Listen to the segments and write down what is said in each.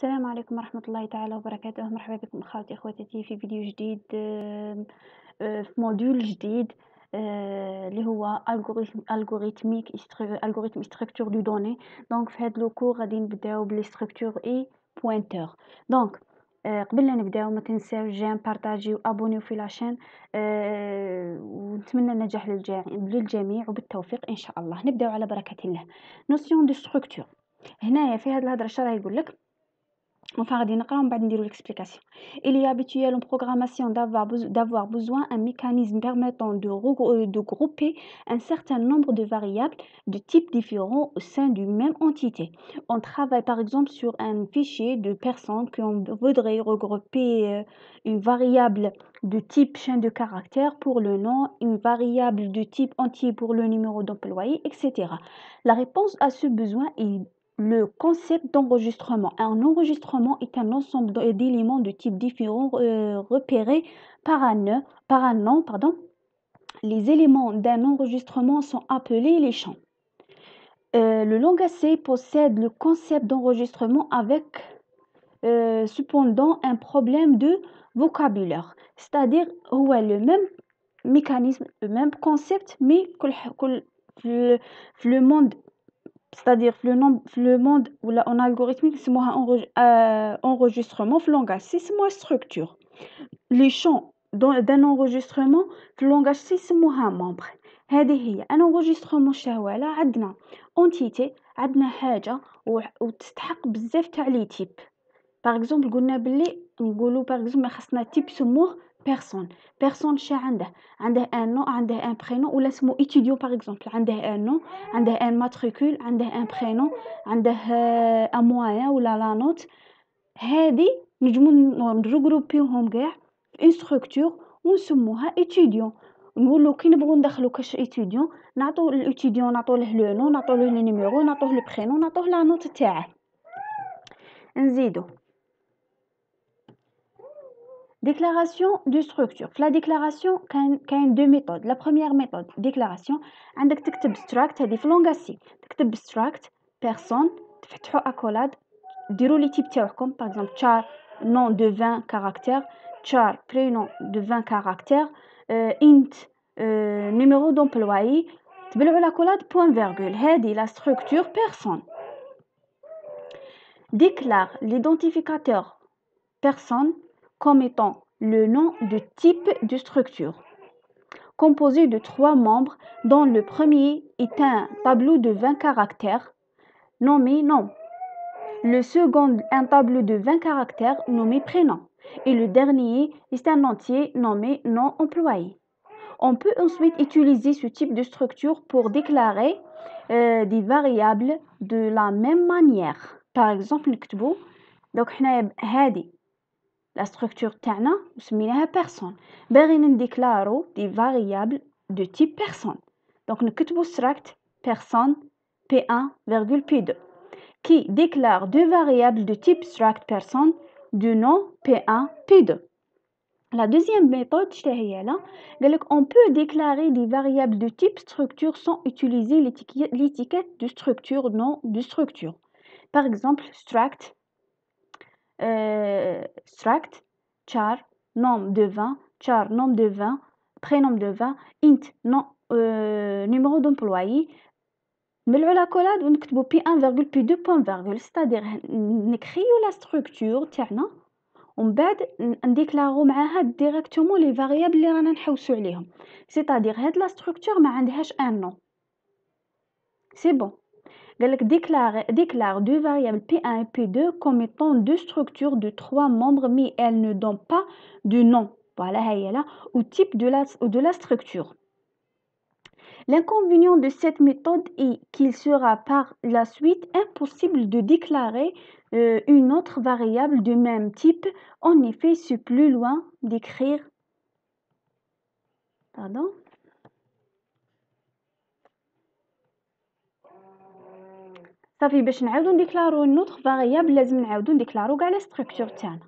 السلام عليكم ورحمة الله تعالى وبركاته. مرحبا بكم أخواتي أخواتاتي في فيديو جديد، في موديول جديد اللي هو algorithme structure du données. دونك في هذا لوكور غادي نبداو بلي structure اي بوينتور. دونك قبل لا نبداو ما تنساوش جيم بارطاجي وابونيو في لاشين، ونتمنى النجاح للجميع وبالتوفيق ان شاء الله. نبداو على بركة الله. نوسيون دو structure هنايا في هذه الهضره اش راه يقول لك. Enfin, غادي نقراو من بعد نديرو l'explication. Il est habituel en programmation d'avoir besoin un mécanisme permettant de grouper un certain nombre de variables de types différents au sein d'une même entité. On travaille par exemple sur un fichier de personnes qu'on voudrait regrouper une variable de type chaîne de caractères pour le nom, une variable de type entier pour le numéro d'employé, etc. La réponse à ce besoin est le concept d'enregistrement. Un enregistrement est un ensemble d'éléments de types différents repérés par un nom. Les éléments d'un enregistrement sont appelés les champs. Le langage C possède le concept d'enregistrement avec cependant un problème de vocabulaire. C'est-à-dire le même mécanisme, le même concept, mais le monde c'est-à-dire le monde ou en algorithmique c'est moi enregistrement في langage C c'est moi structure. Les champs d'un enregistrement في langage C سموها membre. هذه هي un enregistrement شهوالة عندنا entité عندنا حاجة وتستحق بزاف تاع لي تيب. par exemple قلنا بلي نقولوا par exemple خاصنا تيب سموه personne شا عنده un nom عنده un prénom ولا اسمه étudiant par exemple عنده un nom عنده un matricule عنده un prénom عنده un moyen ولا la note. هذه نجمو نرغروبيوهم كاع في structure ونسموها étudiant. نقولوا كي نبغوا ندخلو كاش étudiant نعطو الاتيديون نعطوله لو نو نعطوله لو نيميرو نعطوه لو برينون نعطوه لا نوت تاعه. نزيدو déclaration de structure. في la déclaration كاين deux méthodes. La première méthode déclaration عندك تكتب struct هذه في langage C تكتب struct personne تفتحوا accolade ديروا لي تيب تاعكم par exemple char nom de 20 caractères char prénom de 20 caractères int numéro d'employé تبلعوا l'accolade point virgule. هذه la structure personne. Déclare l'identificateur personne comme étant le nom de type de structure, composé de 3 membres dont le premier est un tableau de 20 caractères nommé nom, le second un tableau de 20 caractères nommé prénom et le dernier est un entier nommé nom employé. On peut ensuite utiliser ce type de structure pour déclarer des variables de la même manière. Par exemple نكتبو donc حنا هذه la structure تاعنا وسميناها personne باغيين نديكلارو دي variables de type personne. donc نكتبو struct personne p1 virgule p2 qui déclare deux variables de type struct personne du nom p1 p2. La deuxième méthode on peut déclarer des variables de type structure sans utiliser l'étiquette de structure nom de structure. Par exemple struct char nom de 20 char nom de 20 prénom de 20 int nom numéro d'employé نملعو l'accolade ونكتبو p1 virgule p2 point virgule. c'est-à-dire نكريو la structure تاعنا ومن بعد نديكلاغو معاها ديريكتومون لي فاريابل اللي رانا نحوسو عليهم. c'est-à-dire هاد la structure ما عندهاش un nom. c'est bon. قالك déclare deux variables P1 et P2 comme étant deux structures de 3 membres mais elles ne donnent pas de nom. Voilà, là, au type de la structure. L'inconvénient de cette méthode est qu'il sera par la suite impossible de déclarer une autre variable du même type. En effet, c'est plus loin d'écrire. Pardon. صافي باش نعاودو نديكلارو نوتر فاريابل لازم نعاودو نديكلارو كاع لا ستركتور تاعنا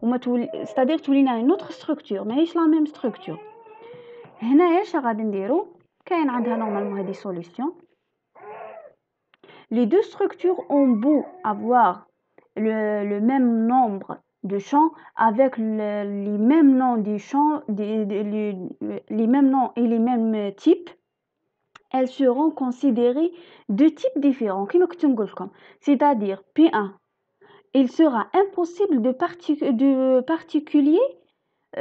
وما تولي ستادير تولينا نوتر ستركتور ماهيش لا ميم ستركتور. هنايا اش غادي نديرو كاين عندها نورمالمون هذه سوليوشن. Les deux structures ont beau avoir le même nombre de champs avec les mêmes noms des champs, les mêmes noms et les mêmes types, elles seront considérées de types différents. C'est-à-dire P1, il sera impossible de particulier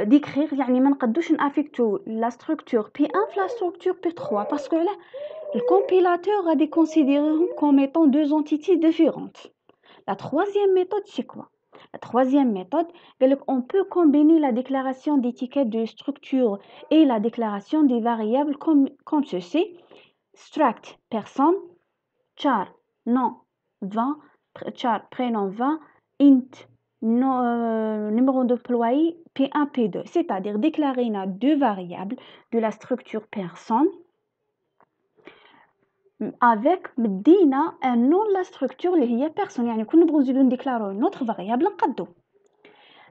d'écrire, يعني ما نقدوش نافيكتو la structure P1 في la structure P3 parce que là le compilateur a des considérés comme étant deux entités différentes. La troisième méthode, c'est quoi? La troisième méthode, on peut combiner la déclaration d'étiquette de structure et la déclaration des variables comme ceci. Struct personne, char nom 20, char prénom 20, int numéro d'employé P1, P2. C'est-à-dire déclarer deux variables de la structure personne avec مدينا un nom de la structure اللي هي personne. يعني كنا نبغوا نزيدو نديكلارو une autre variable نقدو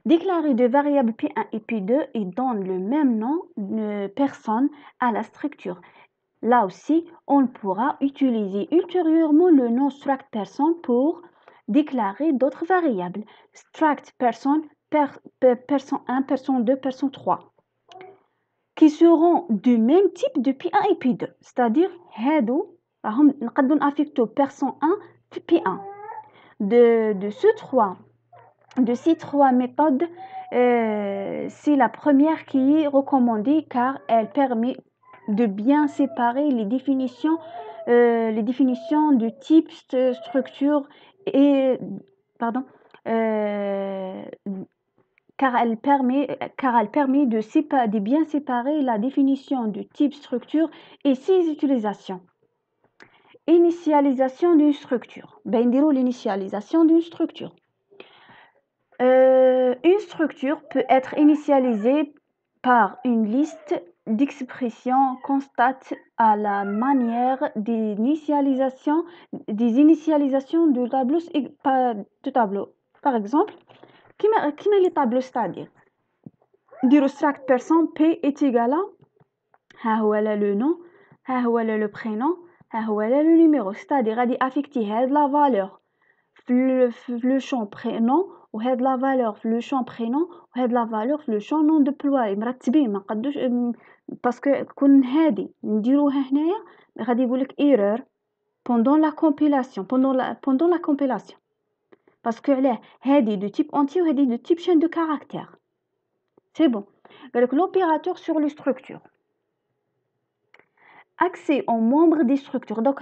déclarer deux variables P1 et P2 et donne le même nom de personne à la structure. Là aussi, on pourra utiliser ultérieurement le nom struct person pour déclarer d'autres variables. Struct person, person 1, person 2, person 3 qui seront du même type de P1 et P2. C'est-à-dire, هادو راهم نقدو نافيكتو person 1 في P1. De ces trois méthodes, c'est la première qui est recommandée car elle permet de bien séparer les définitions de type, structure et car elle permet de bien séparer la définition de type, structure et ses utilisations. Initialisation d'une structure. L'initialisation d'une structure. Une structure peut être initialisée par une liste d'expressions constantes à la manière des initialisations de tableaux. Par exemple, qui met les tableaux, c'est-à-dire dire struct person P est égal à ها هو le nom, ها هو le prénom, ها هو le numéro. C'est-à-dire غادي affecter هاد la valeur le champ prénom وهاد la valeur في le champ prénom وهاد la valeur في le champ nom d'employé مرتبين ما نقدوش باسكو كون هادي نديروها هنايا غادي يقولك error pendant la compilation باسكو علاه هادي de type entier وهادي de type chaîne de caractères. C'est bon. قالك l'opérateur sur les structures. Accès aux membres des structures. Donc,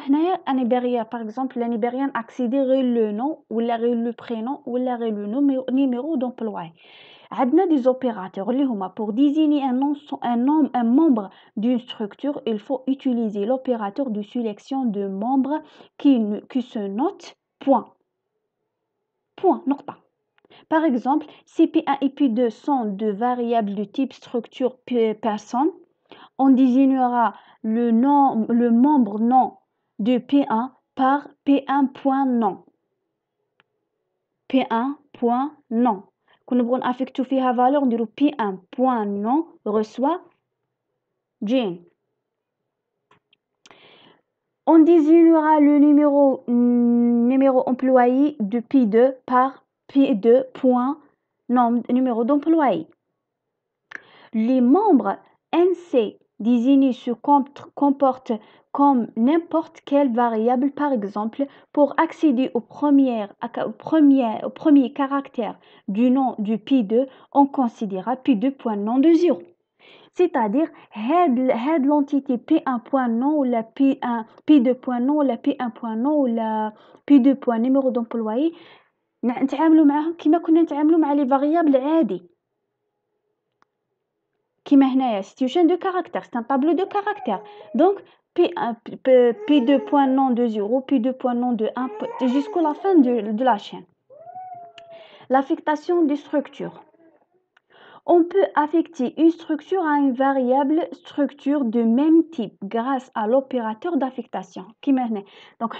par exemple, la Nibérienne accéder le nom ou le prénom ou le numéro d'employé. On a des opérateurs pour désigner un membre d'une structure. Il faut utiliser l'opérateur de sélection de membres qui se note point. Nota. Par exemple, si P1 et P2 sont deux variables de type structure personne, on désignera le membre nom de P1 par P1.nom. P1.nom. Quand nous affectons la valeur, on dit P1.nom reçoit Jane. On désignera le numéro employé de P2 par P2.nom numéro d'employé. Les membres NC désignés se comportent comme n'importe quelle variable. Par exemple, pour accéder au premier caractère du nom du P2, on considérera P2.nom de 0. C'est-à-dire, l'entité P1.nom ou la P2.nom ou la P1.nom ou la P2.numéro d'employé, نتعاملوا معهم كما كنا نتعاملوا مع les variables عادي. كما هنايا c'est une chaîne de caractères, c'est un tableau de caractères. Donc P2.nom de 0, P2.nom de 1 jusqu'à la fin de la chaîne. L'affectation des structures. On peut affecter une structure à une variable structure de même type grâce à l'opérateur d'affectation. Donc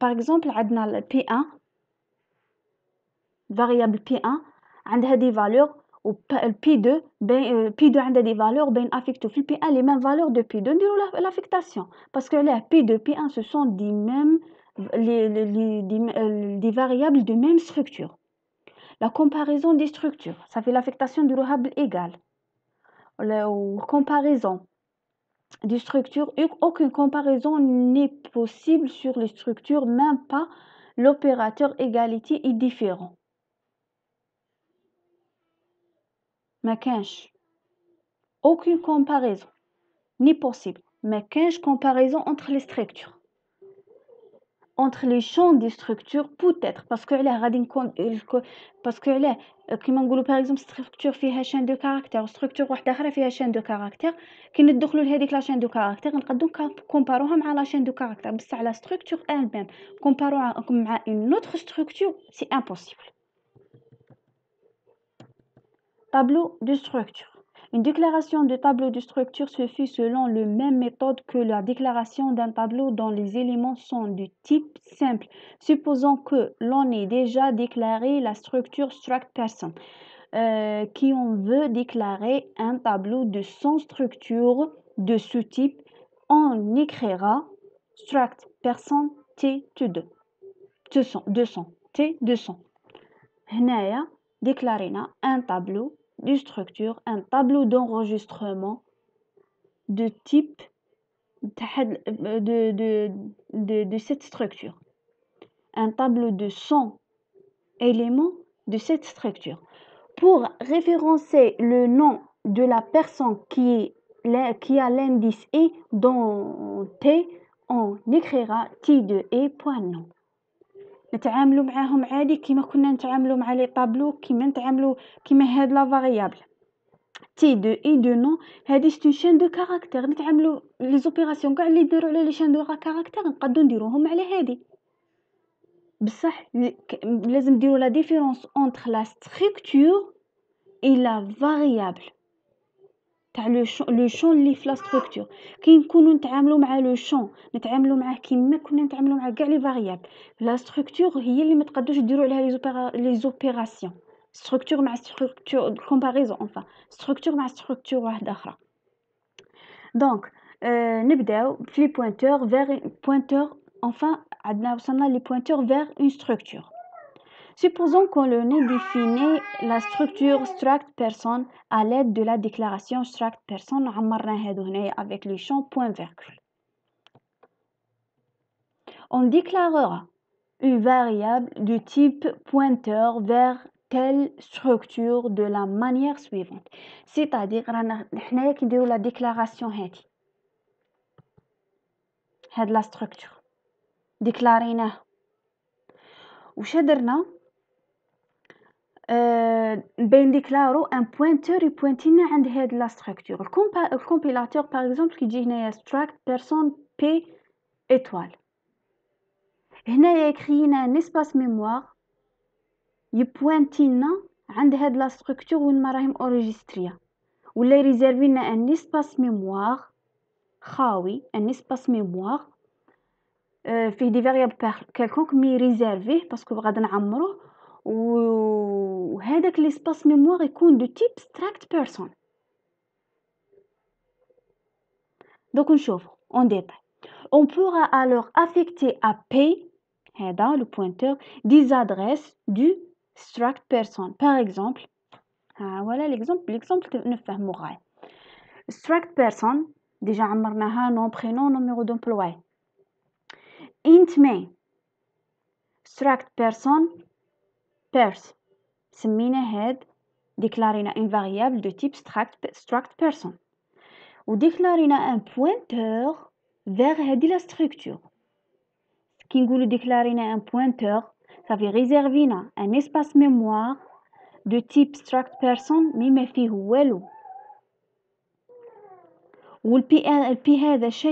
par exemple عندنا P1 variable P1 عندها des valeurs و P2 P2 عندها des valeurs بين affectées في P1 les mêmes valeurs de P2 نديروا l'affectation parce que là P2 P1 ce sont des mêmes des variables de même structure. la comparaison des structures ça fait l'affectation du rouble égal la comparaison des structures aucune comparaison n'est possible sur les structures même pas l'opérateur égalité est différent ما كانش aucune comparaison n'est possible ما كانش comparaison entre les structures entre les champs des structures peut-être parce que علاه غادي نكون parce que علاه كيما نقولوا par exemple structure فيها chaîne de caractère structure واحده اخرى فيها chaîne de caractère كي ندخلوا لهذيك لا chaîne de caractère نقدروا كومباروها مع لا chaîne de caractère بصح على structure elle-même كومباروها مع une autre structure c'est impossible tableau de structure. Une déclaration de tableau de structure se fait selon la même méthode que la déclaration d'un tableau dont les éléments sont de type simple. Supposons que l'on ait déjà déclaré la structure struct person, qui on veut déclarer un tableau de 100 structures de ce type, on écrira struct person T200 T200. هنايا déclarena un tableau de structure, un tableau d'enregistrement de type de cette structure. Un tableau de 100 éléments de cette structure. Pour référencer le nom de la personne qui a l'indice E dans T, on écrira T2E.nom. نتعاملوا معاهم عادي كيما كنا نتعاملوا مع لي طابلو كيما نتعاملوا كيما هاد لا فاريابل تي دو اي دو نو هادي سي شين دو كاركتير نتعاملوا لي زوبيراسيون كاع اللي يديروا على لي شين دو كاركتير نقدروا نديروهم على هادي بصح لازم نديروا لا ديفيرونس اونتر لا ستركتور اي لا فاريابل تاع لو شون اللي في لا ستركتور كي نكونوا نتعاملوا مع لو شون نتعاملوا معاه كيما كنا نتعاملوا مع كاع لي فاريابل لا ستركتور هي اللي ما تقدروش ديروا عليها لي زوبيراسيون ستركتور مع ستركتور كومباريزون انفا ستركتور مع ستركتور واحده اخرى دونك نبداو في لي بوينتور فير بوينتور انفا عندنا وصلنا لي بوينتور فير اون ستركتور. Supposons qu'on ait défini la structure struct person à l'aide de la déclaration struct person avec le champ point virgule. On déclarera une variable de type pointeur vers telle structure de la manière suivante. C'est-à-dire حنايا كي نديروا la déclaration هاد la structure déclarيناه واش درنا بين ديكلارو ان بوينتور يبوينتينا عند هاد لا ستركتور الكومبيلاتور باغ اكزومبل كيجي هنايا struct person p étoile هنايا كرينا ان اسباس ميموار يبوينتينا عند هاد لا ستركتور وين ما راهم اوريجستريا ولا يريزيرفينا ان اسباس ميموار خاوي ان اسباس ميموار فيه دي فاريابل كالكونك مي ريزيرفيه باسكو غادي نعمروه وهذاك ليسباس ميموار يكون دو تيب struct person. Donc نشوفوا en détail. On pourra alors affecter à P هذا le pointeur des adresses du struct person. Par exemple voilà l'exemple نفهمو غاية struct person déjà عمرناها nom prénom numéro d'employé int main struct person pers سمينا هاد déclarina une variable de type struct person ou déclarina un pointeur vers هادي la structure كي نقولوا déclarina un pointeur ça veut réservina un espace mémoire de type struct person mais ما فيه والو والبي هذا شي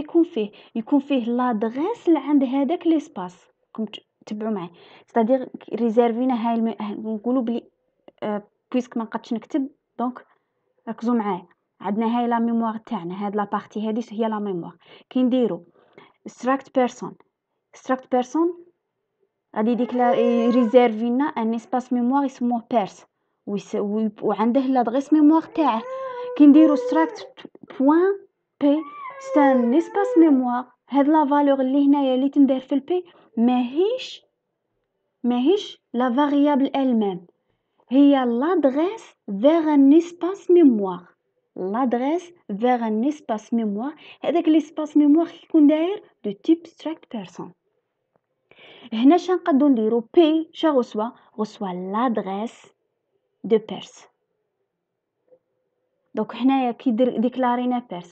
يكون فيه لادغيس اللي عند هذاك ليسباس كم تبعوا معي c'est-à-dire ريزيرفينا هاي نقولوا بلي بويسك ما نقدش نكتب دونك ركزوا معايا عندنا هاي لا ميموار تاعنا هاد لا بارتي هذه هي لا ميموار كي نديروا struct person غادي ديكلار ريزيرفينا ان اسباس ميموار يسموه بيرس وعنده لادغيس ميموار تاعه كي نديروا struct point p c'est un espace mémoire هاد لا فالور اللي هنايا اللي تندار في البي ماهيش لا فاريابل elle-même هي l'adresse vers un espace mémoire. L'adresse vers un espace mémoire. هذاك l'espace mémoire كيكون داير de type struct person. هنا شنقدو نديرو P reçoit l'adresse de pers. Donc حنايا كي ديكلارينا pers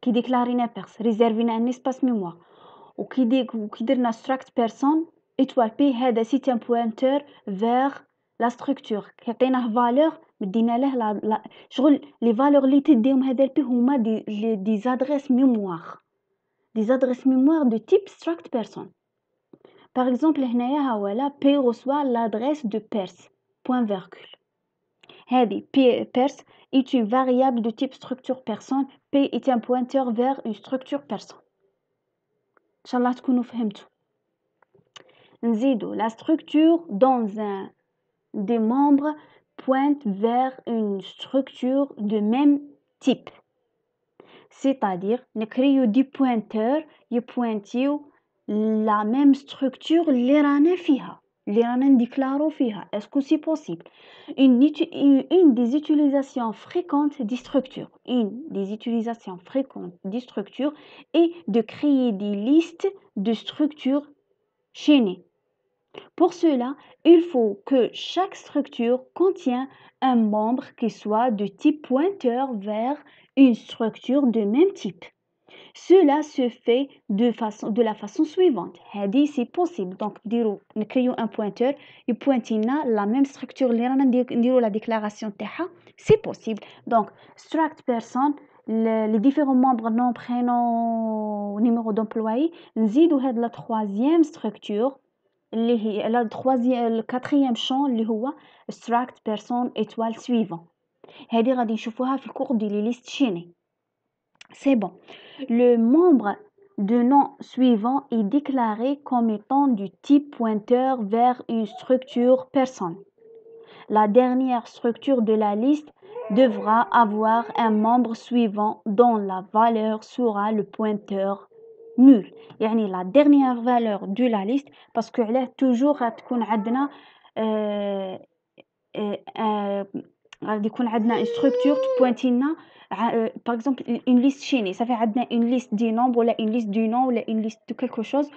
كي ديكلارينا pers ريزيرفينا ان espace mémoire وكي درنا struct person étoile P هذا سي ان pointeur vers la structure كيعطيناه valeur مدينا له شغل لي valeur اللي تديهم هذا البي هما دي زادريس ميموار de type struct person. Par exemple هنايا ها ولا P reçoit l'adresse de pers point virgule. هذه pers est une variable de type structure person. P est un pointeur vers une structure person. إن شاء الله تكونوا فهمتوا. نزيدو la structure dans un des membres pointe vers une structure de même type. C'est-à-dire نكريو دي pointeurs يبوينتيو la même structure اللي رانا فيها اللي رانا نديكلارو فيها. Est-ce que c'est possible? Une des utilisations fréquentes des structures est de créer des listes de structures chaînées. Pour cela, il faut que chaque structure contient un membre qui soit de type pointeur vers une structure de même type. Cela se fait de la façon suivante. هذه c'est possible. Donc nous créons un pointeur et pointena la même structure اللي رانا نديرو la déclaration تاعها. C'est possible. Donc struct person les différents membres nom prénom numéro d'employé نزيدو هاد la troisième structure اللي هي le quatrième champ اللي هو struct person étoile suivant. هذه غادي نشوفوها في الكور دي لي ليست شيني. C'est bon. Le membre de nom suivant est déclaré comme étant du type pointeur vers une structure personne. La dernière structure de la liste devra avoir un membre suivant dont la valeur sera le pointeur nul. يعني la dernière valeur de la liste parce que علاه toujours غتكون عندنا غادي يكون عندنا une structure تبوينتينا par exemple une liste chaînée. Ça fait عندنا une liste des nombres ولا une liste du nom ولا une liste de quelque chose.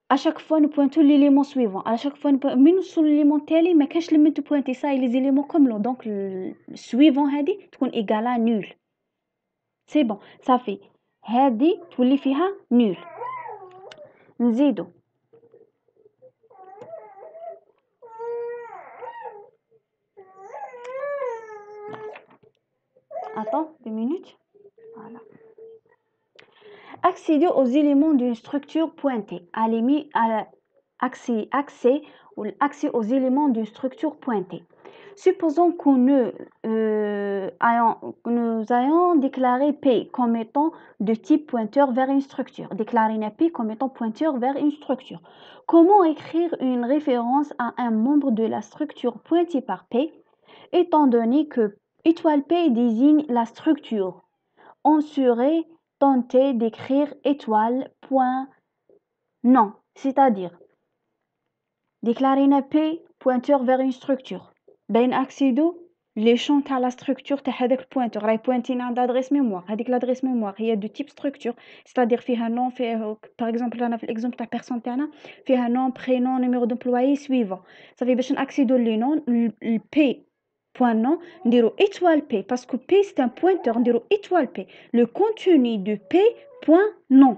à chaque fois nous pointons l'élément suivant. à chaque fois من نوصل l'élément التالي ما كاش لما تبوينتي ça les éléments comme l'autre. donc le suivant هذه تكون égal à nul. c'est bon. ça fait هذه تولي فيها nul. نزيدو attends 2 minutes. Voilà. Accéder aux éléments d'une structure pointée. Accès aux éléments d'une structure pointée. Supposons que nous ayons déclaré P comme étant de type pointeur vers une structure. Déclarer P comme étant pointeur vers une structure. Comment écrire une référence à un membre de la structure pointée par P, étant donné que étoile P désigne la structure? On serait tenté d'écrire étoile point non, c'est-à-dire déclarer P pointeur vers une structure. Ben accédو les champs à la structure تاع هذاك البوينتور راهي بوينتينا عند l'adresse mémoire. هذيك l'adresse mémoire هي de type structure, c'est-à-dire فيها nom فيها par exemple رانا في l'exemple تاع personne تاعنا فيها nom prénom numéro d'employé suivant. ça fait باش نأكسيدو لي نون P point non نديرو étoile P parce que P c'est un pointeur نديرو étoile P le contenu de P point non.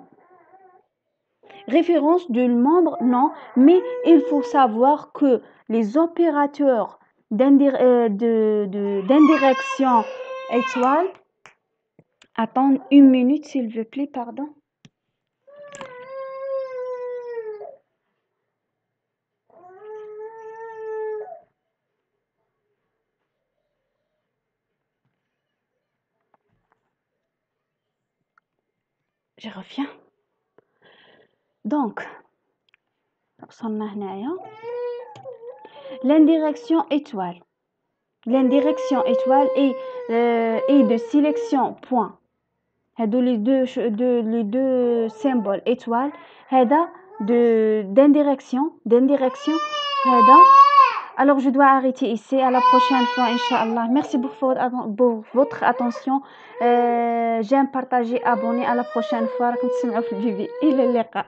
Référence de membre non, mais il faut savoir que les opérateurs d'indirection étoile. Attends 1 minute s'il vous plaît, pardon. Je reviens. Donc, l'indirection étoile. L'indirection étoile est de sélection point. Les deux symboles étoile. d'indirection هذا. Alors je dois arrêter ici. À la prochaine fois, Inch'Allah. Merci pour votre attention. J'aime partager, abonner. À la prochaine fois. راكم تسمعوا في الفيديو. إلى اللقاء.